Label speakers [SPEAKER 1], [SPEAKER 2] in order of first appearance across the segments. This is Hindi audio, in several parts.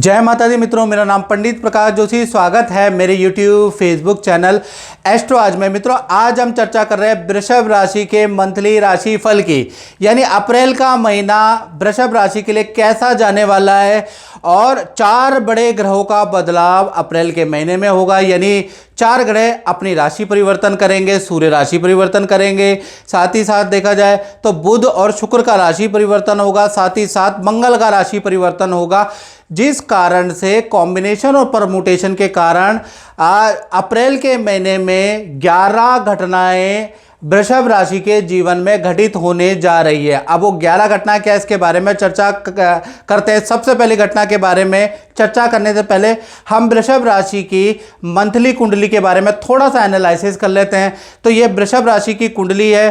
[SPEAKER 1] जय माता दी मित्रों, मेरा नाम पंडित प्रकाश जोशी। स्वागत है मेरे YouTube फेसबुक चैनल एस्ट्रो आज में। मित्रों, आज हम चर्चा कर रहे हैं वृषभ राशि के मंथली राशि फल की, यानी अप्रैल का महीना वृषभ राशि के लिए कैसा जाने वाला है। और 4 बड़े ग्रहों का बदलाव अप्रैल के महीने में होगा, यानी 4 ग्रह अपनी राशि परिवर्तन करेंगे, सूर्य राशि परिवर्तन करेंगे। साथ ही साथ देखा जाए तो बुध और शुक्र का राशि परिवर्तन होगा, साथ ही साथ मंगल का राशि परिवर्तन होगा, जिस कारण से कॉम्बिनेशन और परमुटेशन के कारण अप्रैल के महीने में 11 घटनाएं वृषभ राशि के जीवन में घटित होने जा रही है। अब वो 11 घटना क्या है, इसके बारे में चर्चा करते हैं। सबसे पहली घटना के बारे में चर्चा करने से पहले हम वृषभ राशि की मंथली कुंडली के बारे में थोड़ा सा एनालिसिस कर लेते हैं। तो ये वृषभ राशि की कुंडली है।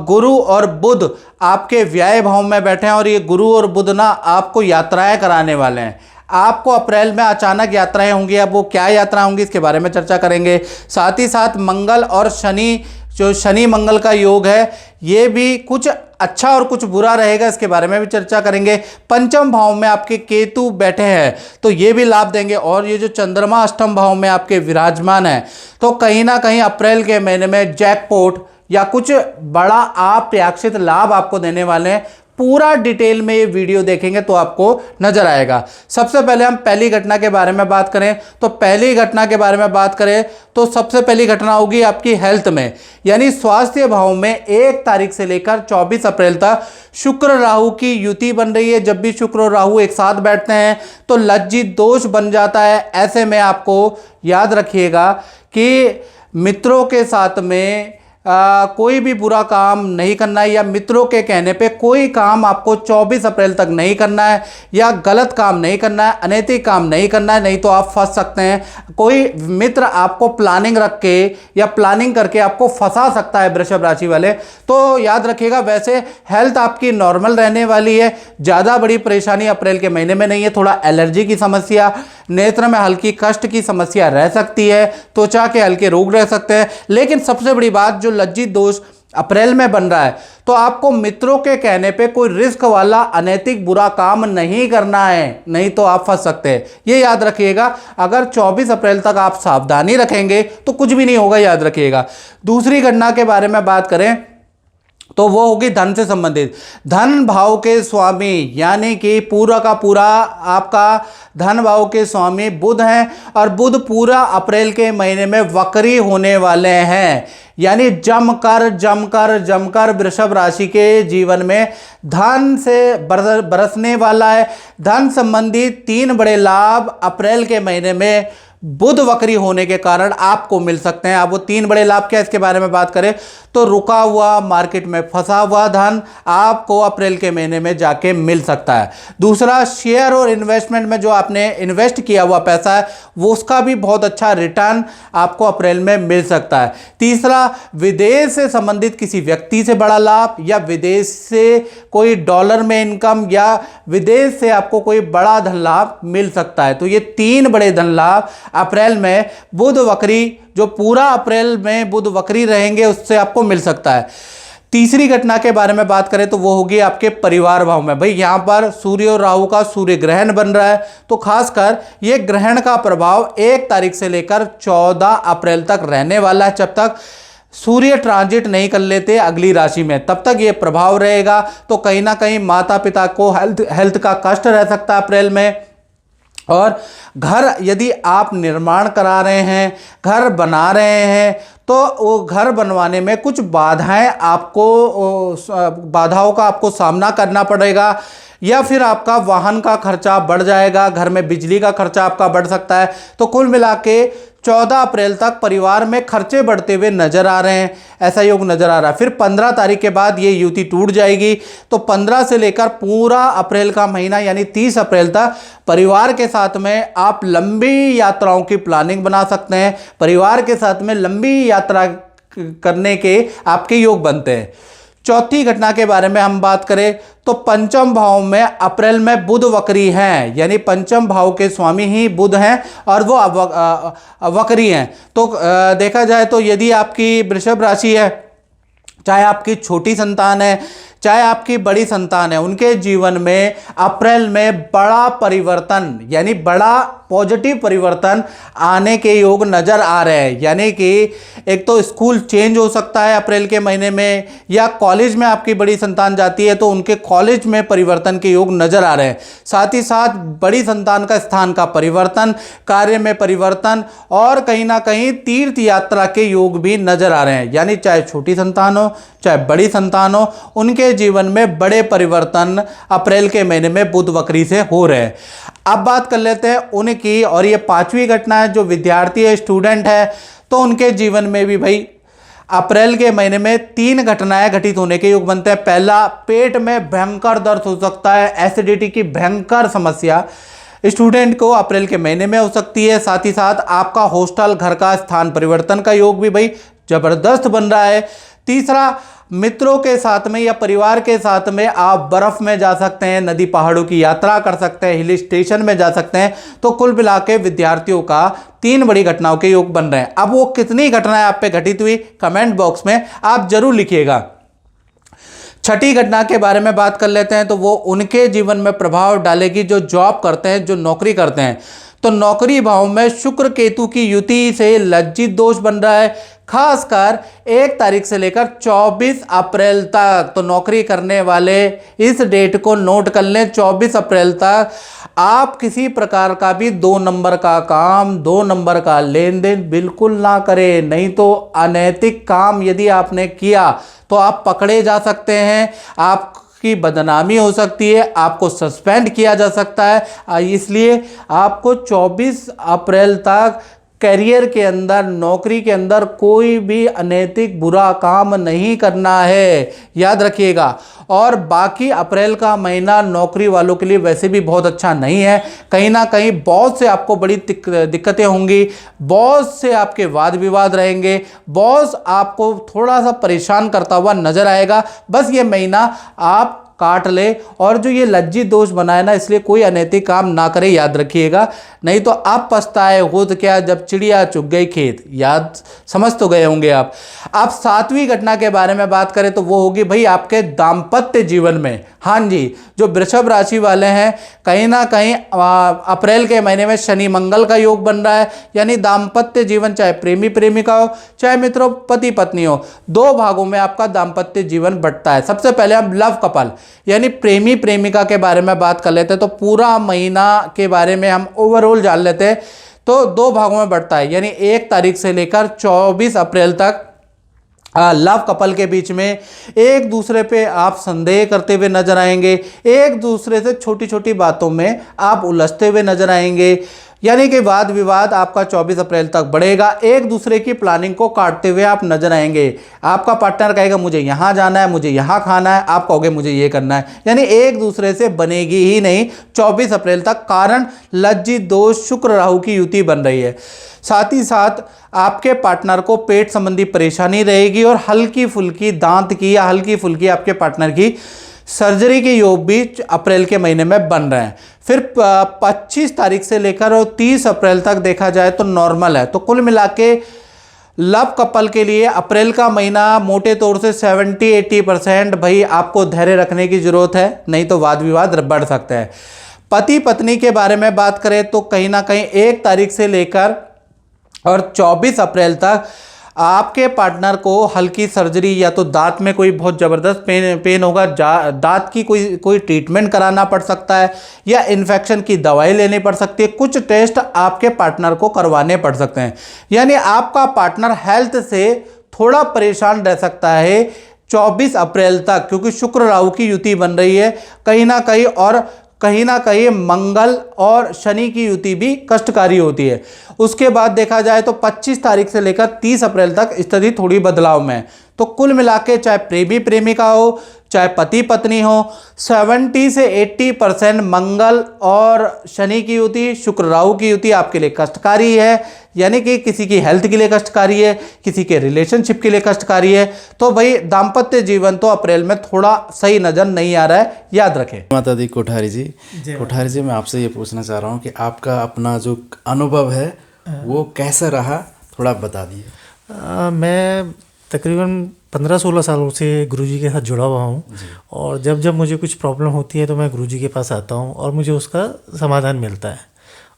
[SPEAKER 1] गुरु और बुध आपके व्यय भाव में बैठे हैं, और ये गुरु और बुध ना आपको यात्राएं कराने वाले हैं। आपको अप्रैल में अचानक यात्राएं होंगी। अब वो क्या यात्रा होंगी, इसके बारे में चर्चा करेंगे। साथ ही साथ मंगल और शनि, जो शनि मंगल का योग है, ये भी कुछ अच्छा और कुछ बुरा रहेगा, इसके बारे में भी चर्चा करेंगे। पंचम भाव में आपके केतु बैठे हैं, तो ये भी लाभ देंगे। और ये जो चंद्रमा अष्टम भाव में आपके विराजमान है, तो कहीं ना कहीं अप्रैल के महीने में जैकपॉट या कुछ बड़ा अप्रत्याशित लाभ आपको देने वाले हैं। पूरा डिटेल में ये वीडियो देखेंगे तो आपको नजर आएगा। सबसे पहले हम पहली घटना के बारे में बात करें, तो पहली घटना के बारे में बात करें तो सबसे पहली घटना होगी आपकी हेल्थ में, यानी स्वास्थ्य भाव में 1 तारीख से लेकर 24 अप्रैल तक शुक्र राहु की युति बन रही है। जब भी शुक्र और राहु एक साथ बैठते हैं तो लज्जित दोष बन जाता है। ऐसे में आपको याद रखिएगा कि मित्रों के साथ में कोई भी बुरा काम नहीं करना है, या मित्रों के कहने पे कोई काम आपको 24 अप्रैल तक नहीं करना है, या गलत काम नहीं करना है, अनैतिक काम नहीं करना है, नहीं तो आप फंस सकते हैं। कोई मित्र आपको प्लानिंग रख के या प्लानिंग करके आपको फंसा सकता है वृषभ राशि वाले, तो याद रखिएगा। वैसे हेल्थ आपकी नॉर्मल रहने वाली है, ज़्यादा बड़ी परेशानी अप्रैल के महीने में नहीं है। थोड़ा एलर्जी की समस्या, नेत्र में हल्की कष्ट की समस्या रह सकती है, त्वचा के हल्के रोग रह सकते हैं, लेकिन सबसे बड़ी बात जो लज्जित दोष अप्रैल में बन रहा है, तो आपको मित्रों के कहने पे कोई रिस्क वाला अनैतिक बुरा काम नहीं करना है, नहीं तो आप फंस सकते हैं। ये याद रखिएगा। अगर 24 अप्रैल तक आप सावधानी रखेंगे तो कुछ भी नहीं होगा, याद रखिएगा। दूसरी घटना के बारे में बात करें तो वो होगी धन से संबंधित। धन भाव के स्वामी, यानी कि पूरा का पूरा आपका धन भाव के स्वामी बुध हैं, और बुध पूरा अप्रैल के महीने में वक्री होने वाले हैं, यानी जमकर वृषभ राशि के जीवन में धन से बरसने वाला है। धन संबंधी 3 बड़े लाभ अप्रैल के महीने में बुध वक्री होने के कारण आपको मिल सकते हैं। अब वो 3 बड़े लाभ क्या है, इसके बारे में बात करें तो रुका हुआ, मार्केट में फंसा हुआ धन आपको अप्रैल के महीने में जाके मिल सकता है। दूसरा, शेयर और इन्वेस्टमेंट में जो आपने इन्वेस्ट किया हुआ पैसा है, वो उसका भी बहुत अच्छा रिटर्न आपको अप्रैल में मिल सकता है। तीसरा, विदेश से संबंधित किसी व्यक्ति से बड़ा लाभ, या विदेश से कोई डॉलर में इनकम, या विदेश से आपको कोई बड़ा धन लाभ मिल सकता है। तो ये 3 बड़े धन लाभ अप्रैल में बुध वक्री, जो पूरा अप्रैल में बुध वक्री रहेंगे, उससे आपको मिल सकता है। तीसरी घटना के बारे में बात करें तो वो होगी आपके परिवार भाव में। भाई यहाँ पर सूर्य और राहु का सूर्य ग्रहण बन रहा है, तो खासकर ये ग्रहण का प्रभाव 1 तारीख से लेकर 14 अप्रैल तक रहने वाला है। जब तक सूर्य ट्रांजिट नहीं कर लेते अगली राशि में, तब तक ये प्रभाव रहेगा। तो कहीं ना कहीं माता पिता को हेल्थ का कष्ट रह सकता है अप्रैल में। और घर यदि आप निर्माण करा रहे हैं, घर बना रहे हैं, तो वो घर बनवाने में कुछ बाधाओं का आपको सामना करना पड़ेगा, या फिर आपका वाहन का खर्चा बढ़ जाएगा, घर में बिजली का खर्चा आपका बढ़ सकता है। तो कुल मिला के 14 अप्रैल तक परिवार में खर्चे बढ़ते हुए नजर आ रहे हैं, ऐसा योग नजर आ रहा है। फिर 15 तारीख के बाद ये युति टूट जाएगी। तो 15 से लेकर पूरा अप्रैल का महीना, यानी 30 अप्रैल तक परिवार के साथ में आप लंबी यात्राओं की प्लानिंग बना सकते हैं। परिवार के साथ में लंबी यात्रा करने के आपके योग बनते हैं। चौथी घटना के बारे में हम बात करें तो पंचम भाव में अप्रैल में बुध वक्री हैं, यानी पंचम भाव के स्वामी ही बुध हैं और वो वक्री हैं। तो देखा जाए तो यदि आपकी वृषभ राशि है, चाहे आपकी छोटी संतान है, चाहे आपकी बड़ी संतान है, उनके जीवन में अप्रैल में बड़ा परिवर्तन यानी बड़ा पॉजिटिव परिवर्तन आने के योग नज़र आ रहे हैं। यानी कि एक तो स्कूल चेंज हो सकता है अप्रैल के महीने में, या कॉलेज में आपकी बड़ी संतान जाती है तो उनके कॉलेज में परिवर्तन के योग नज़र आ रहे हैं। साथ ही साथ बड़ी संतान का स्थान का परिवर्तन, कार्य में परिवर्तन और कहीं ना कहीं तीर्थ यात्रा के योग भी नज़र आ रहे हैं। यानी चाहे छोटी संतान हो चाहे बड़ी संतान हो, उनके जीवन में बड़े परिवर्तन अप्रैल के महीने में बुध वक्री से हो रहे हैं। अब बात कर लेते हैं उनकी, और ये 5वीं घटना है। जो विद्यार्थी है, स्टूडेंट है, तो उनके जीवन में भी भाई अप्रैल के महीने में 3 घटनाएं घटित होने के योग बनते हैं। पहला, पेट में भयंकर दर्द हो सकता है, एसिडिटी की भयंकर समस्या स्टूडेंट को अप्रैल के महीने में हो सकती है। साथ ही साथ आपका हॉस्टल, घर का स्थान परिवर्तन का योग भी भाई जबरदस्त बन रहा है। तीसरा, मित्रों के साथ में या परिवार के साथ में आप बर्फ में जा सकते हैं, नदी पहाड़ों की यात्रा कर सकते हैं, हिल स्टेशन में जा सकते हैं। तो कुल मिला के विद्यार्थियों का 3 बड़ी घटनाओं के योग बन रहे हैं। अब वो कितनी घटनाएं आप पे घटित हुई, कमेंट बॉक्स में आप जरूर लिखिएगा। छठी घटना के बारे में बात कर लेते हैं, तो वो उनके जीवन में प्रभाव डालेगी जो जॉब करते हैं, जो नौकरी करते हैं। तो नौकरी भाव में शुक्र केतु की युति से लज्जित दोष बन रहा है, खासकर 1 तारीख से लेकर 24 अप्रैल तक। तो नौकरी करने वाले इस डेट को नोट कर लें, 24 अप्रैल तक आप किसी प्रकार का भी 2 नंबर का काम, 2 नंबर का लेन देन बिल्कुल ना करें। नहीं तो अनैतिक काम यदि आपने किया तो आप पकड़े जा सकते हैं, आपकी बदनामी हो सकती है, आपको सस्पेंड किया जा सकता है। इसलिए आपको 24 अप्रैल तक करियर के अंदर, नौकरी के अंदर कोई भी अनैतिक बुरा काम नहीं करना है, याद रखिएगा। और बाकी अप्रैल का महीना नौकरी वालों के लिए वैसे भी बहुत अच्छा नहीं है। कहीं ना कहीं बॉस से आपको बड़ी दिक्कतें होंगी, बॉस से आपके वाद विवाद रहेंगे, बॉस आपको थोड़ा सा परेशान करता हुआ नजर आएगा। बस ये महीना आप काट ले, और जो ये लज्जित दोष बनाए ना, इसलिए कोई अनैतिक काम ना करे, याद रखिएगा। नहीं तो आप पछताए हो तो क्या, जब चिड़िया चुग गई खेत, याद समझ तो गए होंगे आप। अब 7वीं घटना के बारे में बात करें तो वो होगी भाई आपके दाम्पत्य जीवन में। हाँ जी, जो वृषभ राशि वाले हैं, कहीं ना कहीं अप्रैल के महीने में शनि मंगल का योग बन रहा है। यानी दाम्पत्य जीवन, चाहे प्रेमी प्रेमिका हो, चाहे मित्रों पति पत्नी हो, 2 भागों में आपका दाम्पत्य जीवन बंटता है। सबसे पहले हम लव कपल यानी प्रेमी प्रेमिका के बारे में बात कर लेते हैं। तो पूरा महीना के बारे में हम ओवरऑल जान लेते हैं। तो 2 भागों में बढ़ता है, यानी 1 तारीख से लेकर 24 अप्रैल तक लव कपल के बीच में एक दूसरे पे आप संदेह करते हुए नजर आएंगे, एक दूसरे से छोटी छोटी बातों में आप उलझते हुए नजर आएंगे। यानी कि वाद विवाद आपका 24 अप्रैल तक बढ़ेगा। एक दूसरे की प्लानिंग को काटते हुए आप नजर आएंगे। आपका पार्टनर कहेगा मुझे यहाँ जाना है, मुझे यहाँ खाना है, आप कहोगे मुझे ये करना है। यानी एक दूसरे से बनेगी ही नहीं 24 अप्रैल तक। कारण लज्जित दोष, शुक्र राहु की युति बन रही है। साथ ही साथ आपके पार्टनर को पेट संबंधी परेशानी रहेगी, और हल्की फुल्की दांत की या हल्की फुल्की आपके पार्टनर की सर्जरी के योग भी अप्रैल के महीने में बन रहे हैं। फिर 25 तारीख से लेकर और 30 अप्रैल तक देखा जाए तो नॉर्मल है। तो कुल मिला के लव कपल के लिए अप्रैल का महीना मोटे तौर से 70-80% भाई आपको धैर्य रखने की जरूरत है, नहीं तो वाद विवाद बढ़ सकता है। पति पत्नी के बारे में बात करें तो कहीं ना कहीं 1 तारीख से लेकर और 24 अप्रैल तक आपके पार्टनर को हल्की सर्जरी, या तो दांत में कोई बहुत ज़बरदस्त पेन होगा, दांत की कोई ट्रीटमेंट कराना पड़ सकता है, या इन्फेक्शन की दवाई लेनी पड़ सकती है। कुछ टेस्ट आपके पार्टनर को करवाने पड़ सकते हैं। यानी आपका पार्टनर हेल्थ से थोड़ा परेशान रह सकता है 24 अप्रैल तक, क्योंकि शुक्र राहु की युति बन रही है कहीं ना कहीं, और कहीं ना कहीं मंगल और शनि की युति भी कष्टकारी होती है। उसके बाद देखा जाए तो 25 तारीख से लेकर 30 अप्रैल तक स्थिति थोड़ी बदलाव में है। तो कुल मिला के चाहे प्रेमी प्रेमिका हो, चाहे पति पत्नी हो, 70 से 80% मंगल और शनि की युति, शुक्र राहु की युति आपके लिए कष्टकारी है। यानी कि किसी की हेल्थ के लिए कष्टकारी है, किसी के रिलेशनशिप के लिए कष्टकारी है। तो भाई दाम्पत्य जीवन तो अप्रैल में थोड़ा सही नजर नहीं आ रहा है, याद रखें।
[SPEAKER 2] माता दी कोठारी जी, मैं आपसे ये पूछना चाह रहा हूँ कि आपका अपना जो अनुभव है वो कैसा रहा, थोड़ा बता दिए।
[SPEAKER 3] मैं तकरीबन 15-16 सालों से गुरुजी के साथ जुड़ा हुआ हूँ और जब जब मुझे कुछ प्रॉब्लम होती है तो मैं गुरुजी के पास आता हूँ और मुझे उसका समाधान मिलता है।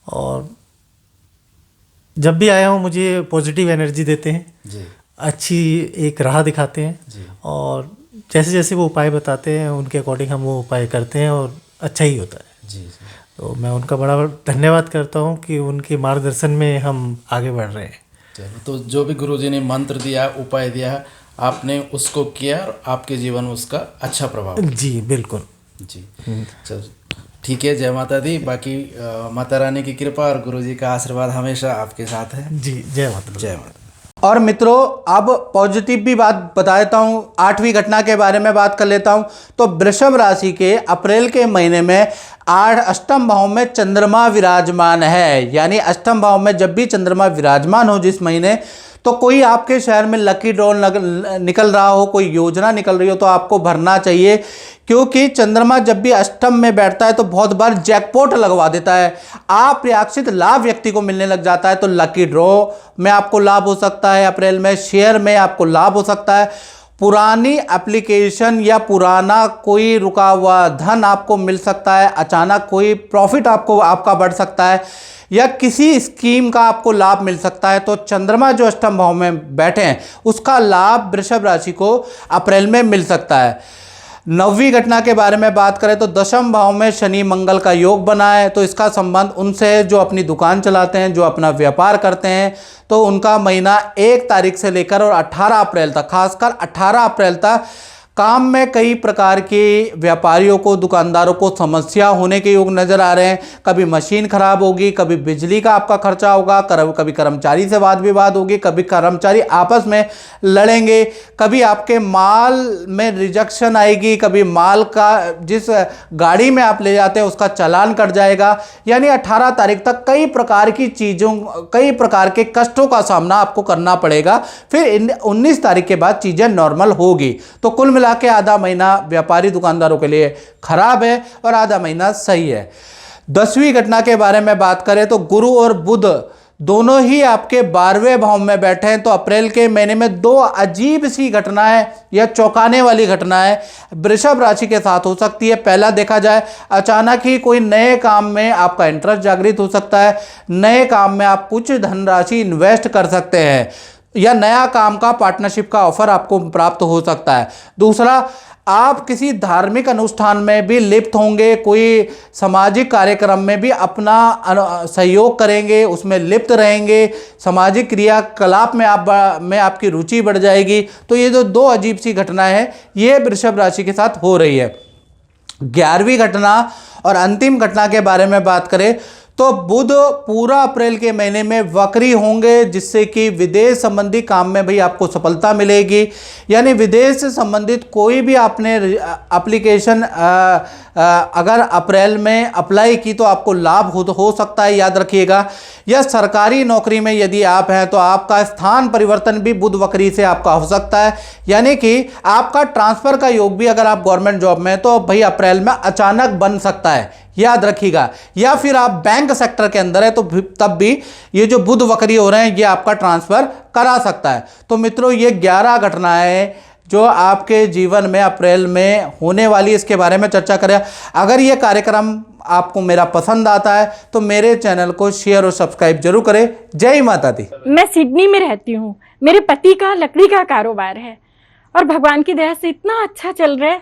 [SPEAKER 3] और जब भी आया हूँ मुझे पॉजिटिव एनर्जी देते हैं
[SPEAKER 2] जी
[SPEAKER 3] अच्छी एक राह दिखाते हैं
[SPEAKER 2] जी
[SPEAKER 3] और जैसे जैसे वो उपाय बताते हैं उनके अकॉर्डिंग हम वो उपाय करते हैं और अच्छा ही होता है।
[SPEAKER 2] जी।
[SPEAKER 3] तो मैं उनका बड़ा धन्यवाद करता हूँ कि उनके मार्गदर्शन में हम आगे बढ़ रहे हैं।
[SPEAKER 2] चलो, तो जो भी गुरुजी ने मंत्र दिया, उपाय दिया, आपने उसको किया और आपके जीवन में उसका अच्छा प्रभाव।
[SPEAKER 3] जी बिल्कुल।
[SPEAKER 2] जी चलो ठीक है। जय माता दी। बाकी माता रानी की कृपा और गुरुजी का आशीर्वाद हमेशा आपके साथ है।
[SPEAKER 3] जी जय माता।
[SPEAKER 2] जय माता।
[SPEAKER 1] और मित्रों, अब पॉजिटिव भी बात बता देता हूँ, 8वीं घटना के बारे में बात कर लेता हूँ। तो वृषभ राशि के अप्रैल के महीने में 8 अष्टम भाव में चंद्रमा विराजमान है। यानी अष्टम भाव में जब भी चंद्रमा विराजमान हो जिस महीने, तो कोई आपके शहर में लकी ड्रॉ निकल रहा हो, कोई योजना निकल रही हो तो आपको भरना चाहिए, क्योंकि चंद्रमा जब भी अष्टम में बैठता है तो बहुत बार जैकपॉट लगवा देता है। अप्रत्याशित लाभ व्यक्ति को मिलने लग जाता है। तो लकी ड्रॉ में आपको लाभ हो सकता है अप्रैल में, शेयर में आपको लाभ हो सकता है, पुरानी एप्लीकेशन या पुराना कोई रुका हुआ धन आपको मिल सकता है, अचानक कोई प्रॉफिट आपका बढ़ सकता है, या किसी स्कीम का आपको लाभ मिल सकता है। तो चंद्रमा जो अष्टम भाव में बैठे हैं उसका लाभ वृषभ राशि को अप्रैल में मिल सकता है। 9वीं घटना के बारे में बात करें तो दशम भाव में शनि मंगल का योग बना है। तो इसका संबंध उनसे है जो अपनी दुकान चलाते हैं, जो अपना व्यापार करते हैं। तो उनका महीना 1 तारीख से लेकर और 18 अप्रैल तक, खासकर 18 अप्रैल तक काम में कई प्रकार के व्यापारियों को, दुकानदारों को समस्या होने के योग नज़र आ रहे हैं। कभी मशीन खराब होगी, कभी बिजली का आपका खर्चा होगा, कभी कर्मचारी से वाद विवाद होगी, कभी कर्मचारी आपस में लड़ेंगे, कभी आपके माल में रिजेक्शन आएगी, कभी माल का जिस गाड़ी में आप ले जाते हैं उसका चालान कट जाएगा। यानी 18 तारीख तक कई प्रकार की चीज़ों, कई प्रकार के कष्टों का सामना आपको करना पड़ेगा। फिर 19 तारीख के बाद चीज़ें नॉर्मल होगी। तो कुल मिला के आधा महीना व्यापारी दुकानदारों के लिए खराब है और आधा महीना सही है। 10वीं घटना के बारे में बात करें तो गुरु और बुध दोनों ही आपके 12वें भाव में बैठे हैं। तो अप्रैल के महीने में 2 अजीब सी घटनाएं या चौंकाने वाली घटनाएं वृषभ राशि के साथ हो सकती है। पहला देखा जाए, अचानक ही कोई नए काम में आपका इंटरेस्ट जागृत हो सकता है, नए काम में आप कुछ धनराशि इन्वेस्ट कर सकते हैं, या नया काम का पार्टनरशिप का ऑफर आपको प्राप्त हो सकता है। दूसरा, आप किसी धार्मिक अनुष्ठान में भी लिप्त होंगे, कोई सामाजिक कार्यक्रम में भी अपना सहयोग करेंगे, उसमें लिप्त रहेंगे, सामाजिक क्रियाकलाप में आपकी रुचि बढ़ जाएगी। तो ये जो 2 अजीब सी घटनाएं हैं ये वृषभ राशि के साथ हो रही है। 11वीं घटना और अंतिम घटना के बारे में बात करें तो बुध पूरा अप्रैल के महीने में वक्री होंगे, जिससे कि विदेश संबंधी काम में भी आपको सफलता मिलेगी। यानी विदेश से संबंधित कोई भी आपने एप्लीकेशन अगर अप्रैल में अप्लाई की तो आपको लाभ हो सकता है, याद रखिएगा। या सरकारी नौकरी में यदि आप हैं तो आपका स्थान परिवर्तन भी बुध वक्री से आपका हो सकता है। यानी कि आपका ट्रांसफ़र का योग भी अगर आप गवर्नमेंट जॉब में हैं तो भाई अप्रैल में अचानक बन सकता है, याद रखिएगा। या फिर आप बैंक सेक्टर के अंदर है तो तब भी ये जो बुध वक्री हो रहे हैं ये आपका ट्रांसफ़र करा सकता है। तो मित्रों, ये 11 घटनाएं जो आपके जीवन में अप्रैल में होने वाली, इसके बारे में चर्चा करें। अगर ये कार्यक्रम आपको मेरा पसंद आता है तो मेरे चैनल को शेयर और सब्सक्राइब जरूर करें। जय माता दी।
[SPEAKER 4] मैं सिडनी में रहती हूँ। मेरे पति का लकड़ी का कारोबार है और भगवान की दया से इतना अच्छा चल रहा है,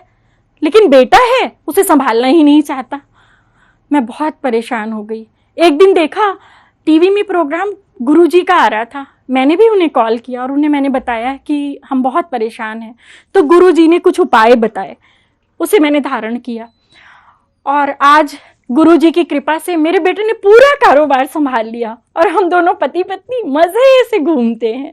[SPEAKER 4] लेकिन बेटा है उसे संभालना ही नहीं चाहता। मैं बहुत परेशान हो गई। एक दिन देखा टीवी में प्रोग्राम गुरुजी का आ रहा था। मैंने भी उन्हें कॉल किया और उन्हें मैंने बताया कि हम बहुत परेशान हैं। तो गुरुजी ने कुछ उपाय बताए, उसे मैंने धारण किया और आज गुरुजी की कृपा से मेरे बेटे ने पूरा कारोबार संभाल लिया और हम दोनों पति पत्नी मजे से घूमते हैं।